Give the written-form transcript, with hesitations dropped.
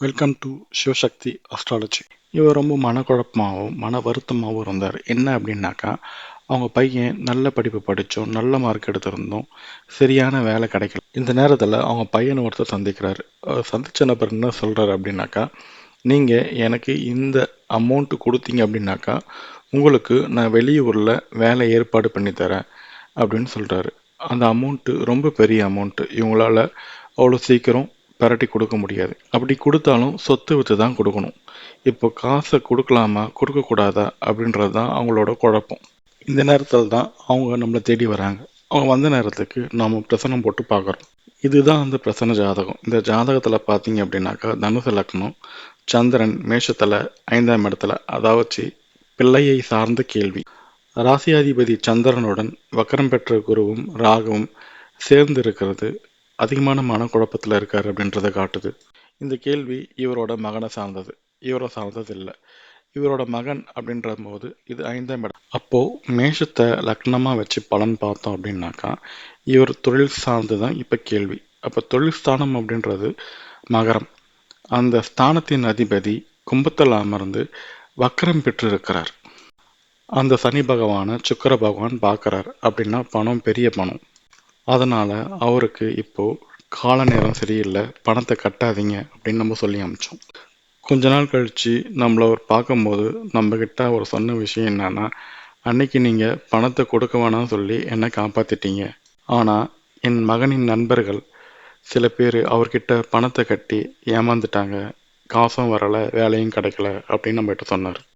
Welcome to Sivasakthi astrology. இவர் ரொம்ப மனக்குழப்பமாகவும் மன வருத்தமாகவும் இருந்தார். என்ன அப்படின்னாக்கா, அவங்க பையன் நல்ல படிப்பு படித்தோம், நல்ல மார்க் எடுத்திருந்தோம், சரியான வேலை கிடைக்கல. இந்த நேரத்தில் அவங்க பையனை ஒருத்தர் சந்திக்கிறாரு. சந்திச்ச நபர் என்ன சொல்கிறாரு அப்படின்னாக்கா, நீங்கள் எனக்கு இந்த அமௌண்ட்டு கொடுத்தீங்க அப்படின்னாக்கா உங்களுக்கு நான் வெளியூரில் வேலை ஏற்பாடு பண்ணி தரேன் அப்படின்னு சொல்கிறாரு. அந்த அமௌண்ட்டு ரொம்ப பெரிய அமௌண்ட்டு, இவங்களால அவ்வளோ சீக்கிரம் பெரட்டி கொடுக்க முடியாது. அப்படி கொடுத்தாலும் சொத்து விற்று தான் கொடுக்கணும். இப்போ காசை கொடுக்கலாமா கொடுக்கக்கூடாதா அப்படின்றது தான் அவங்களோட குழப்பம். இந்த நேரத்தில் தான் அவங்க நம்மளை தேடி வராங்க. அவங்க வந்த நேரத்துக்கு நாம் பிரசனம் போட்டு பார்க்குறோம். இதுதான் அந்த பிரசன ஜாதகம். இந்த ஜாதகத்தில் பார்த்தீங்க அப்படின்னாக்கா தனுசு லக்னம், சந்திரன் மேஷத்தில் 5ஆம் இடத்துல, அதாவது பிள்ளையை சார்ந்த கேள்வி. ராசியாதிபதி சந்திரனுடன் வக்கரம் பெற்ற குருவும் ராகுவும் சேர்ந்து இருக்கிறது அதிகமான மனக்குழப்பத்தில் இருக்கார் அப்படின்றத காட்டுது. இந்த கேள்வி இவரோட மகனை சார்ந்தது, இவரை சார்ந்தது இல்லை. இவரோட மகன் அப்படின்ற போது இது 5ஆம் இடம். அப்போ மேஷத்தை லக்னமாக வச்சு பலன் பார்த்தோம் அப்படின்னாக்கா இவர் தொழில் சார்ந்து தான் இப்போ கேள்வி. அப்போ தொழில் ஸ்தானம் அப்படின்றது மகரம். அந்த ஸ்தானத்தின் அதிபதி கும்பத்தில் அமர்ந்து வக்கரம் பெற்று இருக்கிறார். அந்த சனி பகவானை சுக்கிர பகவான் பார்க்குறார். அப்படின்னா பணம், பெரிய பணம். அதனால் அவருக்கு இப்போது கால நேரம் சரியில்லை, பணத்தை கட்டாதீங்க அப்படின்னு நம்ம சொல்லி அமிச்சோம். கொஞ்ச நாள் கழித்து நம்மளை அவர் பார்க்கும்போது நம்மக்கிட்ட அவர் சொன்ன விஷயம் என்னன்னா, அன்னைக்கு நீங்கள் பணத்தை கொடுக்க வேணாம்னு சொல்லி என்னை காப்பாற்றிட்டீங்க. ஆனால் என் மகனின் நண்பர்கள் சில பேர் அவர்கிட்ட பணத்தை கட்டி ஏமாந்துட்டாங்க, காசும் வரலை, வேலையும் கிடைக்கல அப்படின்னு நம்மகிட்ட சொன்னார்.